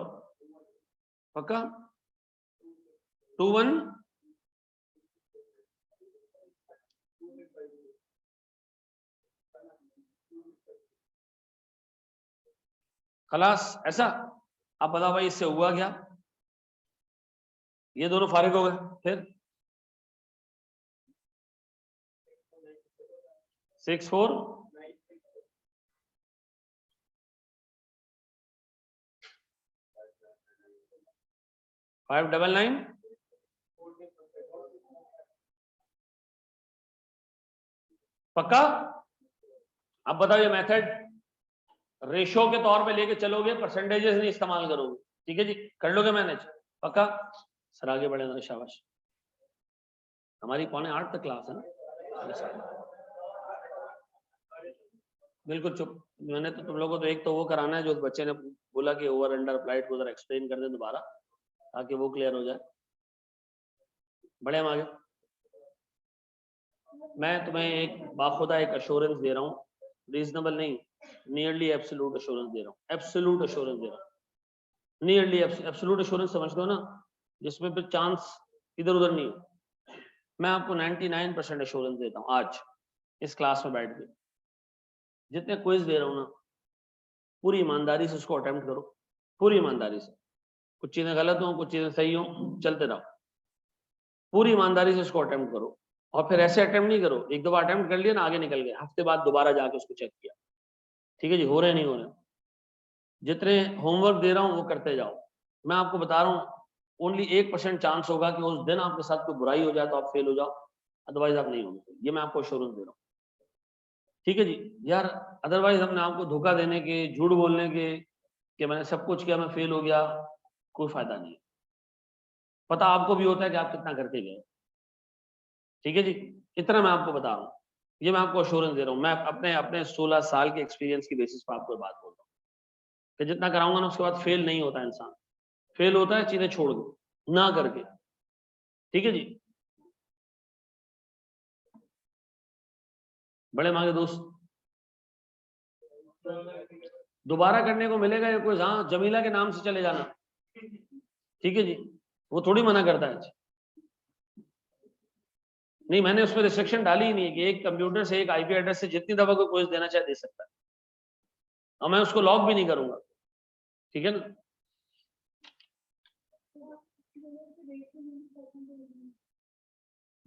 पक्का? 21 खलास। ऐसा? अब बताओ भाई इससे हुआ क्या? ये दोनों फारिग हो गए, फिर 64 599 पक्का? अब बताओ ये मेथड रेशो के तौर पे लेके चलोगे, परसेंटेजेस नहीं इस्तेमाल करोगे, ठीक है जी, कर लोगे मैनेज? पक्का? सर आगे बढ़े ना, शाबाश। हमारी 7:45 तक क्लास है ना। बिल्कुल चुप। मैंने तो तुम लोगों को तो एक तो वो कराना है जो बच्चे ने बोला कि ओवर अंडर अप्लाइड को जरा एक्सप्लेन कर दे दोबारा, ताकि वो क्लियर हो जाए। बढ़े हम आगे। मैं तुम्हें एक बाखुदा एक अश्योरेंस दे रहा हूँ, रीजनेबल नहीं, नियरली एब्सोल्यूट अश्योरेंस दे रहा हूँ, एब्सोल्यूट अश्योरेंस दे रहा हूँ। नियरली एब्सोल्यूट एश्योरेंस समझ लो ना, जिसमें फिर चांस इधर उधर नहीं हो। मैं आपको 99% एश्योरेंस देता हूँ आज इस क्लास में बैठ के। जितने क्विज दे रहा हूँ ना, पूरी ईमानदारी से उसको अटेम्प्ट करो, पूरी ईमानदारी से। कुछ चीजें गलत हो, कुछ चीजें सही हो, चलते रहो, पूरी ईमानदारी से उसको अटेम्प्ट करो। और फिर ऐसे अटेम्प्ट नहीं करो, एक दो बार अटेम्प्ट कर लिया ना, आगे निकल गए, हफ्ते बाद दोबारा जाके उसको चेक किया, ठीक है जी, हो रहे नहीं हो रहे। जितने होमवर्क दे रहा हूँ वो करते जाओ। मैं आपको बता रहा हूँ ओनली 1% चांस होगा कि उस दिन आपके साथ कोई बुराई हो जाए तो आप फेल हो जाओ, अदरवाइज आप नहीं होंगे। ये मैं आपको एश्योरेंस दे रहा हूँ, ठीक है जी यार। अदरवाइज हमने आपको धोखा देने के, झूठ बोलने के कि मैंने सब कुछ किया, मैं फेल हो गया, कोई फायदा नहीं। पता आपको भी होता है कि आप कितना करके गए, ठीक है जी। इतना मैं आपको बता रहा हूँ, ये मैं आपको एश्योरेंस दे रहा हूँ। मैं अपने अपने 16 साल के एक्सपीरियंस की बेसिस पर आपको बात बोल रहा हूँ कि जितना कराऊंगा ना उसके बाद फेल नहीं होता इंसान, फेल होता है चीजें छोड़ दो ना करके, ठीक है जी। बड़े मांगे दोस्त दोबारा करने को मिलेगा या कोई, हाँ जमीला के नाम से चले जाना, ठीक है जी, वो थोड़ी मना करता है। नहीं, मैंने उसमें रिस्ट्रिक्शन डाली ही नहीं है कि एक कंप्यूटर से, एक आईपी एड्रेस से जितनी दफा कोई क्विज देना चाहे दे सकता है, और मैं उसको लॉक भी नहीं करूंगा, ठीक है ना।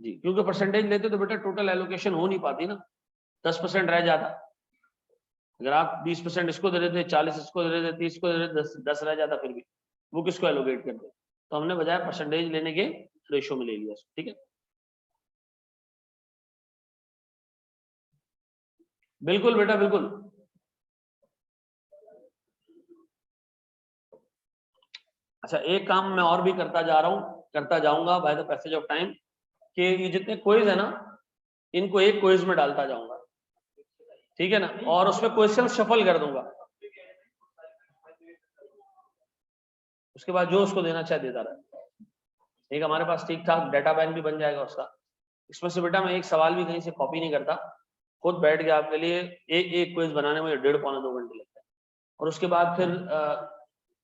जी, क्योंकि परसेंटेज लेते तो बेटा टोटल एलोकेशन हो नहीं पाती ना, 10% रह जाता। अगर आप 20% इसको दे रहे थे, 40 इसको दे रहे थे, 30 को दे रहे थे, 10 रह जाता, फिर भी वो किसको एलोकेट करते। तो हमने बजाय परसेंटेज लेने के रेशो में ले लिया, ठीक है। बिल्कुल बेटा बिल्कुल। अच्छा, एक काम मैं और भी करता जा रहा हूँ, करता जाऊंगा by the passage of time, कि ये जितने क्विज है ना, इनको एक क्विज में डालता जाऊंगा, ठीक है ना, और उसमें क्वेश्चन शफल कर दूंगा। उसके बाद जो उसको देना चाहे देता रहे। एक हमारे पास ठीक ठाक डाटा बैंक भी बन जाएगा उसका। इसमें से बेटा मैं एक सवाल भी कहीं से कॉपी नहीं करता, खुद बैठ के आपके लिए एक एक क्विज बनाने में 1.5 पौने 2 घंटे लगते हैं। और उसके बाद फिर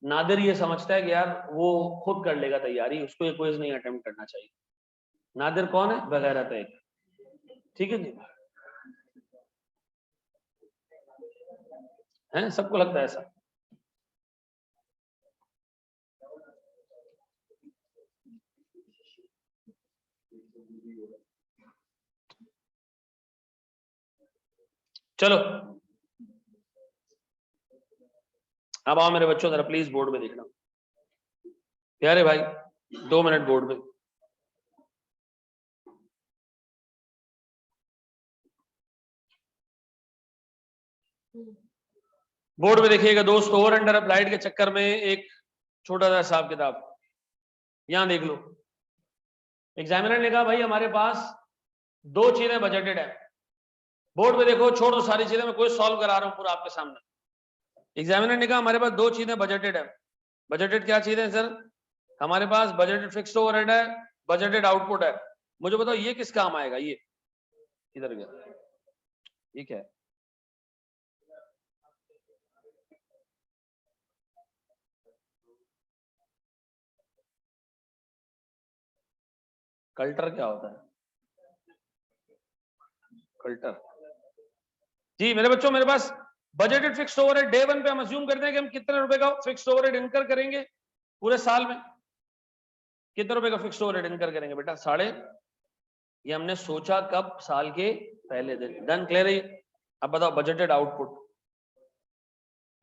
नादिर ये समझता है कि यार वो खुद कर लेगा तैयारी, उसको ये क्विज नहीं अटेम्प्ट करना चाहिए। नादिर कौन है? बगैरत है, ठीक है जी। है, सबको लगता है ऐसा। चलो अब आओ मेरे बच्चों जरा प्लीज बोर्ड में देखना, प्यारे भाई 2 मिनट बोर्ड में। बोर्ड में देखिएगा दोस्त, ओवर अंडर अप्लाइड के चक्कर में एक छोटा सा हिसाब किताब यहां देख लो। एग्जामिनर ने कहा भाई हमारे पास 2 चीजें बजटेड है। बोर्ड में देखो, छोड़ दो सारी चीजें, मैं कोई सॉल्व करा रहा हूं पूरा आपके सामने। एग्जामिनर ने कहा हमारे पास 2 चीजें बजटेड है। बजटेड क्या चीजें हैं सर? हमारे पास बजटेड फिक्स्ड ओवरहेड है, बजटेड आउटपुट है। मुझे बताओ ये किस काम आएगा? ये इधर गया, ये क्या है? कल्टर क्या होता है? कल्टर जी मेरे बच्चों, मेरे पास बजटेड फिक्स्ड ओवरहेड डे 1 पे हम अज्यूम करते हैं कि हम कितने रुपए का फिक्स्ड ओवरहेड इनकर करेंगे पूरे साल में। कितने रुपए का फिक्स्ड ओवरहेड इनकर करेंगे बेटा? 1.5। ये हमने सोचा कब? साल के पहले दिन। डन, क्लियर है? अब बताओ बजटेड आउटपुट,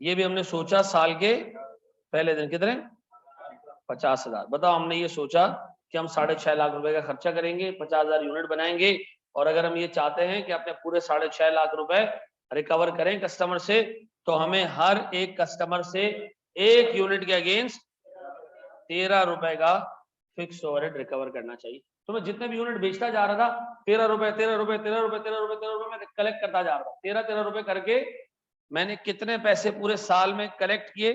ये भी हमने सोचा साल के पहले दिन। कितने? 50,000। बताओ हमने ये सोचा कि हम 6.5 लाख रुपए का खर्चा करेंगे, 50,000 यूनिट बनाएंगे, और अगर हम ये चाहते हैं कि अपने पूरे 6.5 लाख रुपए रिकवर करें कस्टमर से, तो हमें हर एक कस्टमर से 1 यूनिट के अगेंस्ट 13 रुपए का फिक्स ओवरहेड रिकवर करना चाहिए। तो मैं जितने भी यूनिट बेचता जा रहा था 13 रुपए 13 रुपए 13 रुपए 13 रुपए 13 रुपए मैं कलेक्ट करता जा रहा था। 13 रुपए करके मैंने कितने पैसे पूरे साल में कलेक्ट किए?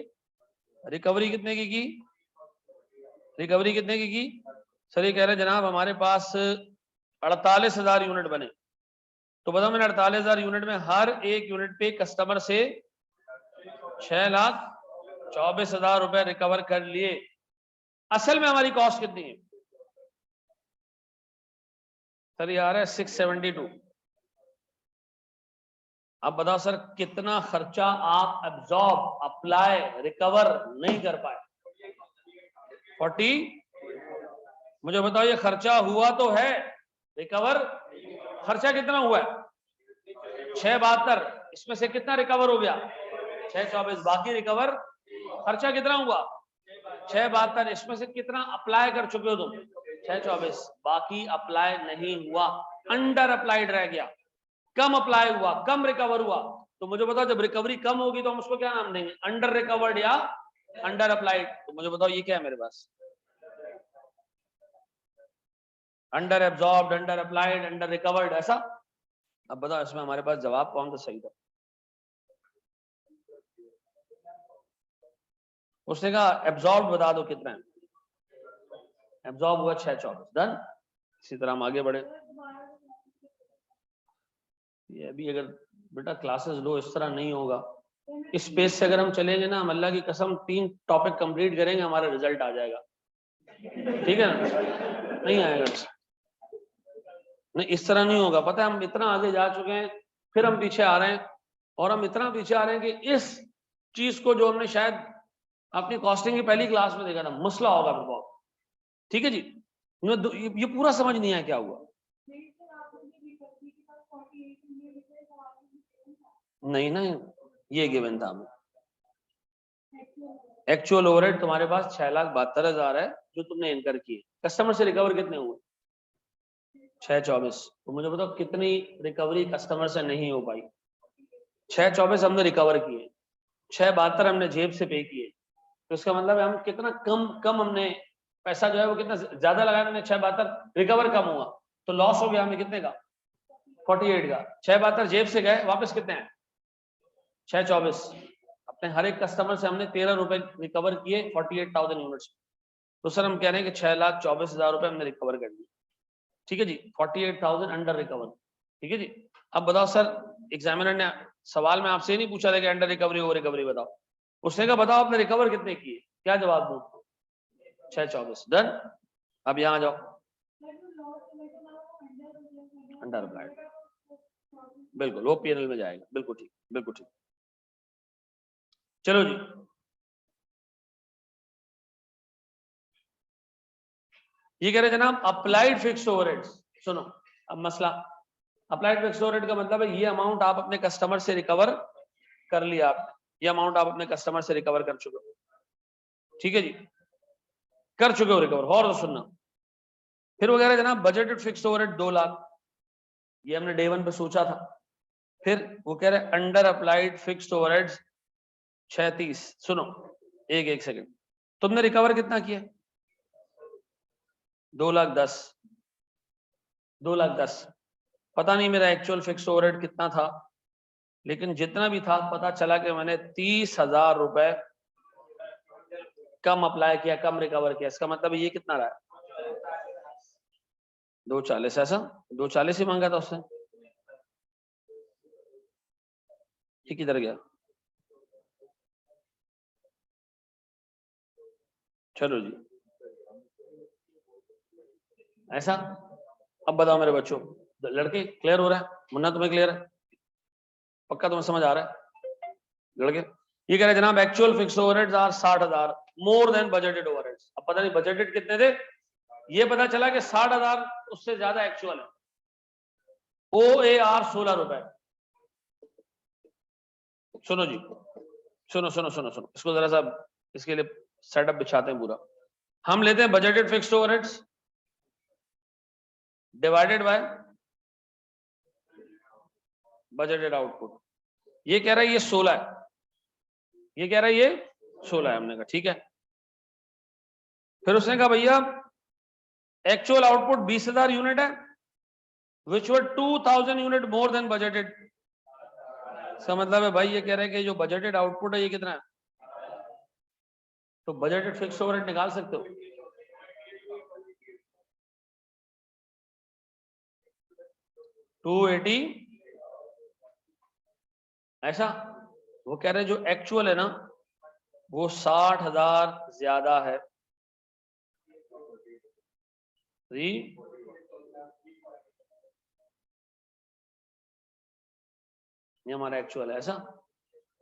रिकवरी कितने की? रिकवरी कितने की? सर ये कह रहे हैं जनाब हमारे पास 48,000 यूनिट बने। तो बताओ मैंने 48,000 यूनिट में हर एक यूनिट पे कस्टमर से 6 लाख 24,000 रुपए रिकवर कर लिए। असल में हमारी कॉस्ट कितनी है सर? यार है 672। अब बताओ सर कितना खर्चा आप एब्जॉर्ब, अप्लाई, रिकवर नहीं कर पाए? 40। मुझे बताओ ये खर्चा हुआ तो है, रिकवर खर्चा कितना हुआ है? 672। इसमें से कितना रिकवर हो गया? 624। बाकी रिकवर खर्चा कितना हुआ? 672। इसमें से कितना अप्लाई कर चुके हो तुम? 624। बाकी अप्लाई नहीं हुआ, अंडर अप्लाइड रह गया, कम अप्लाई हुआ, कम रिकवर हुआ। तो मुझे बताओ जब रिकवरी कम होगी तो हम उसको क्या नाम देंगे? अंडर रिकवर्ड या अंडर अप्लाइड? तो मुझे बताओ ये क्या है मेरे पास? Under absorbed, under applied, under recovered, ऐसा। अब बताओ इसमें हमारे पास जवाब कौन सा सही था? उसने कहा एब्जॉर्ब बता दो कितना है। एब्जॉर्ब हुआ 624। डन। इसी तरह हम आगे बढ़े। ये अभी अगर बेटा क्लासेस लो इस तरह नहीं होगा। इस पेज से अगर हम चलेंगे ना, हम अल्लाह की कसम 3 टॉपिक कंप्लीट करेंगे, हमारा रिजल्ट आ जाएगा। ठीक है ना? नहीं आएगा नहीं, इस तरह नहीं होगा। पता है हम इतना आगे जा चुके हैं, फिर हम पीछे आ रहे हैं, और हम इतना पीछे आ रहे हैं कि इस चीज को जो हमने शायद अपनी कॉस्टिंग की पहली क्लास में देखा था, मसला होगा फिर बहुत। ठीक है जी। ये पूरा समझ नहीं आया क्या हुआ। नहीं ना, ये गिवन था हमें। एक्चुअल ओवरहेड तुम्हारे पास 6,72,000 है जो तुमने इनकर किए। कस्टमर से रिकवर कितने हुए? 624। तो मुझे बताओ कितनी रिकवरी कस्टमर से नहीं हो पाई? 624 हमने रिकवर किए, 672 हमने जेब से पे किए। तो इसका मतलब है हम कितना कम हमने पैसा जो है वो कितना ज्यादा लगाया हमने। 672 रिकवर कम हुआ, तो लॉस हो गया हमें कितने का? 48 का। 672 जेब से गए, वापस कितने हैं? 624। अपने हर एक कस्टमर से हमने 13 रुपए रिकवर किए 48,000 यूनिट्स। तो सर हम कह रहे हैं कि 6,24,000 रुपए हमने रिकवर कर दिए। ठीक है जी, 48,000 अंडर रिकवर। ठीक है जी। अब बताओ सर, एग्जामिनर ने सवाल में आपसे नहीं पूछा था कि अंडर रिकवरी ओवर रिकवरी बताओ। उसने कहा बताओ आपने रिकवर कितने किए, क्या जवाब दूं? 624। डन। अब यहां जाओ, अंडर अप्लाइड, बिल्कुल वो पीएनएल में जाएगा। बिल्कुल ठीक, बिल्कुल ठीक। चलो जी, ये कह रहे जनाब अप्लाइड फिक्स्ड ओवरहेड्स। सुनो अब मसला, अप्लाइड फिक्स्ड ओवरहेड का मतलब है ये अमाउंट आप अपने कस्टमर से रिकवर कर लिया, आप ये अमाउंट आप अपने कस्टमर से रिकवर कर चुके हो। ठीक है जी, कर चुके हो रिकवर। और तो सुनना, फिर वो कह रहे जनाब बजटेड फिक्स्ड ओवरहेड 2 लाख, ये हमने डे 1 पे सोचा था। फिर वो कह रहे अंडर अप्लाइड फिक्स्ड ओवरहेड्स 36। सुनो एक सेकंड, तुमने रिकवर कितना किया? 2,10,000। 2,10,000। पता नहीं मेरा एक्चुअल फिक्स्ड ओवरहेड कितना था, लेकिन जितना भी था पता चला कि मैंने 30,000 रुपए कम अप्लाई किया, कम रिकवर किया। इसका मतलब ये कितना रहा? 240। ऐसा 240 ही मांगा था उसने, ये किधर गया? चलो जी, ऐसा। अब बताओ मेरे बच्चों, लड़के क्लियर हो रहा है? मुन्ना तुम्हें क्लियर है? पक्का तुम्हें समझ आ रहा है लड़के? ये कह रहे जनाब actual fixed overheads are 60,000 more than budgeted overheads. अब पता नहीं बजटेड कितने थे, ये पता चला कि 60,000 उससे ज्यादा एक्चुअल है। OAR 16 रुपए। सुनो जी, सुनो सुनो सुनो सुनो, इसको जरा सा इसके लिए सेटअप बिछाते हैं पूरा। हम लेते हैं budgeted fixed overheads divided by budgeted output. ये कह रहा है ये 16 है, ये कह रहा है ये 16 है। हमने कहा ठीक है। फिर उसने कहा भैया एक्चुअल आउटपुट 20,000 यूनिट है, विच वर 2,000 यूनिट मोर देन बजटेड। इसका मतलब है भाई ये कह रहे हैं कि जो बजटेड आउटपुट है ये कितना है? तो बजटेड फिक्स्ड ओवरहेड निकाल सकते हो। $280। ऐसा वो कह रहे हैं जो एक्चुअल है ना वो 60,000 ज्यादा है जी। ये हमारा एक्चुअल है ऐसा।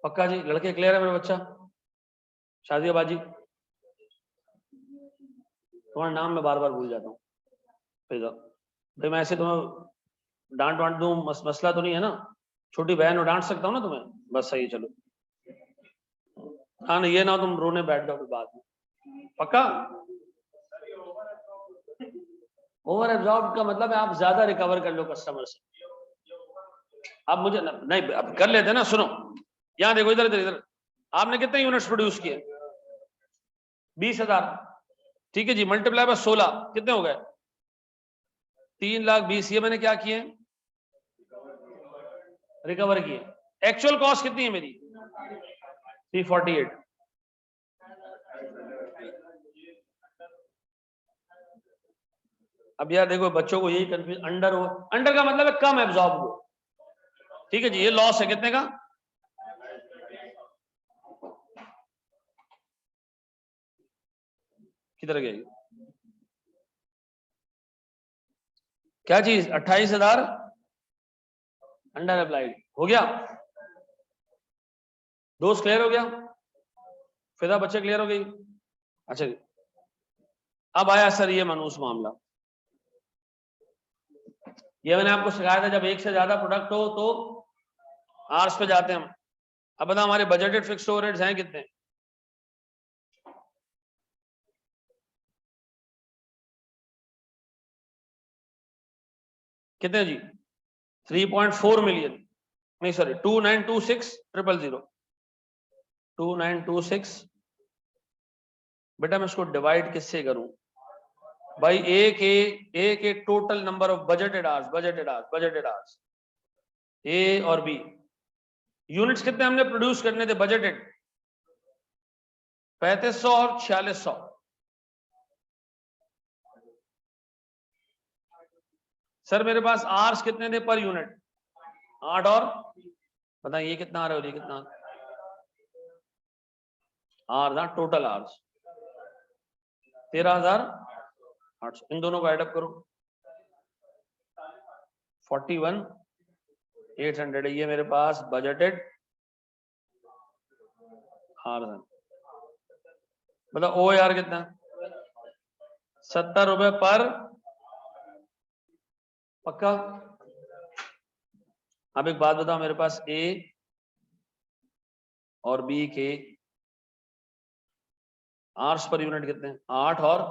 पक्का जी, लड़के क्लियर है मेरा बच्चा? शादिया बाजी, तुम्हारा नाम मैं बार बार भूल जाता हूँ भाई। मैं ऐसे तुम्हें डांट वांट दूं मसला तो नहीं है ना? छोटी बहन हो, डांट सकता हूँ ना तुम्हें? बस सही है, चलो। हाँ, नहीं ये ना तुम रोने बैठ जाओ फिर बाद में। पक्का? ओवर एब्जॉर्ब का मतलब है आप ज्यादा रिकवर कर लो कस्टमर से। आप मुझे नहीं, अब कर लेते ना। सुनो, यहाँ देखो, इधर इधर इधर। आपने कितने यूनिट्स प्रोड्यूस किए? 20,000। ठीक है जी, मल्टीप्लाई बाय 16 कितने हो गए? 3,20,000। ये मैंने क्या किए? रिकवर किए। एक्चुअल कॉस्ट कितनी है मेरी? 348। अब यार देखो, बच्चों को यही कंफ्यूज, अंडर हो, अंडर का मतलब है कम एब्जॉर्ब हो। ठीक है जी, ये लॉस है कितने का? किधर गई क्या चीज? 28,000 अंडर अप्लाइड हो गया। दोस्त क्लियर हो गया? फिदा बच्चे क्लियर हो गई? अच्छा, अब आया सर ये मनूस मामला। ये मैंने आपको सिखाया था, जब एक से ज्यादा प्रोडक्ट हो तो आर्स पे जाते हैं हम। अब बता हमारे बजटेड फिक्स्ड ओवरहेड्स हैं कितने? कितने जी? 3.4 मिलियन, नहीं सॉरी 2926,000। 2926। बेटा मैं इसको डिवाइड किससे करूं भाई? एक total number of budgeted hours A और बी। यूनिट्स कितने हमने प्रोड्यूस करने थे बजटेड? 3500 और 4600। सर मेरे पास आर्स कितने थे पर यूनिट? 8 और बताइए ये कितना आ रहा है और ये कितना? आर ना टोटल आर्स 13,800। इन दोनों को एडअप करो, 41,800 है ये मेरे पास बजटेड आर। मतलब ओ यार कितना? 70 रुपए पर। पक्का? अब एक बात बताओ, मेरे पास ए और बी के आर्स पर यूनिट कितने? 8 और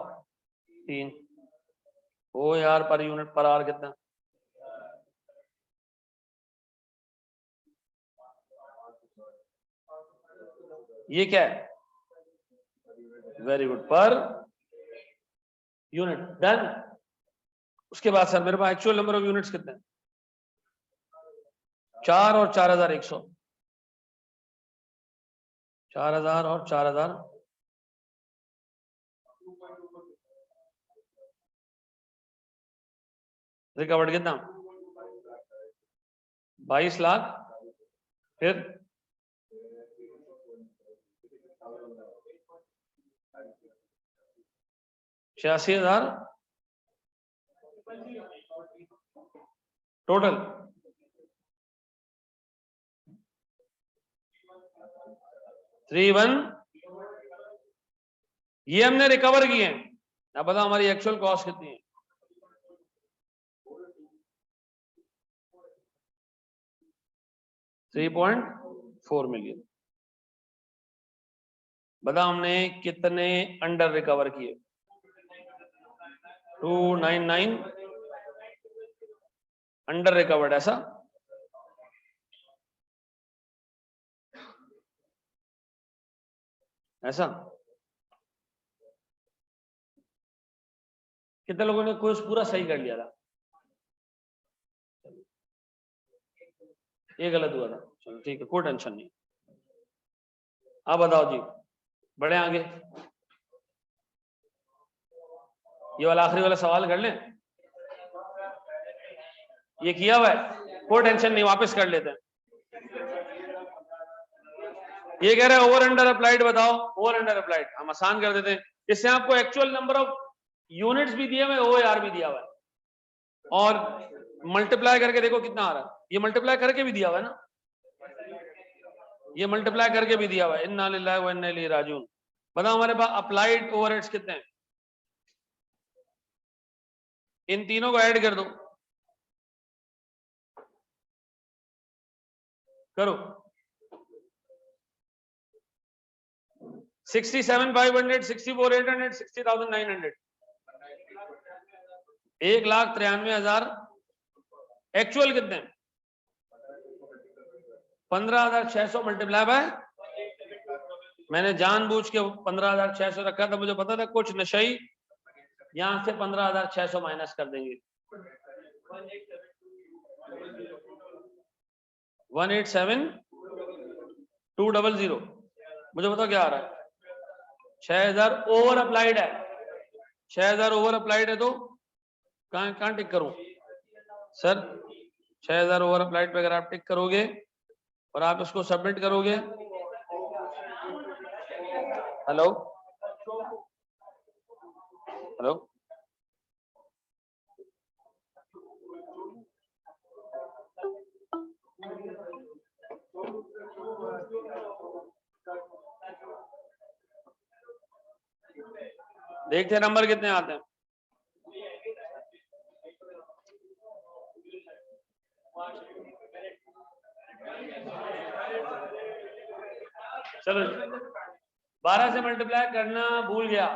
3। ओ यार पर यूनिट पर आर कितना? ये क्या है? Very good, per unit. Done. उसके बाद सर मेरे पास एक्चुअल नंबर ऑफ यूनिट्स कितने हैं? 4 और 4,100। 4,000 और 4,000। रिकवर्ड कितना? 22 लाख। फिर 86,000 टोटल। 31 ये हमने रिकवर किए हैं। अब बताओ हमारी एक्चुअल कॉस्ट कितनी है? 3.4 मिलियन। बताओ हमने कितने अंडर रिकवर किए? 299 अंडर रिकवर्ड, ऐसा? ऐसा कितने लोगों ने कोर्स पूरा सही कर लिया था? ये गलत हुआ था, चलो ठीक है, कोई टेंशन नहीं। आप बताओ जी, बढ़े आगे। ये वाला आखिरी वाला सवाल कर लें। ये किया हुआ है, कोई टेंशन नहीं, वापस कर लेते हैं। ये कह रहा है ओवर अंडर अप्लाइड बताओ, ओवर अंडर अप्लाइड हम आसान कर देते हैं, इससे आपको एक्चुअल नंबर ऑफ यूनिट्स भी दिए हुए, OAR भी दिया हुआ है, और मल्टीप्लाई करके देखो कितना आ रहा है, ये मल्टीप्लाई करके भी दिया हुआ है ना, ये मल्टीप्लाई करके भी दिया हुआ है, इन्ना लिल्लाहि व इन्ना इलैहि राजिऊन। बताओ हमारे पास अप्लाइड ओवरहेड्स कितने हैं, इन तीनों को ऐड कर दो, करो 67,500, 64,800, 60,900, 1,93,000। एक्चुअल कितने, 15,600 मल्टीप्लाई बाय, मैंने जानबूझ के 15,600 रखा था, मुझे पता था कुछ नशई यहां से 15,600 माइनस कर देंगे। 187,200, मुझे बताओ क्या आ रहा है, 6,000 ओवर अप्लाइड है, 6,000 ओवर अप्लाइड है, तो कहां टिक करूं सर, 6,000 ओवर अप्लाइड पे अगर आप टिक करोगे और आप इसको सबमिट करोगे, हेलो हेलो, देखते हैं नंबर कितने आते हैं। चलो 12 से मल्टीप्लाई करना भूल गया,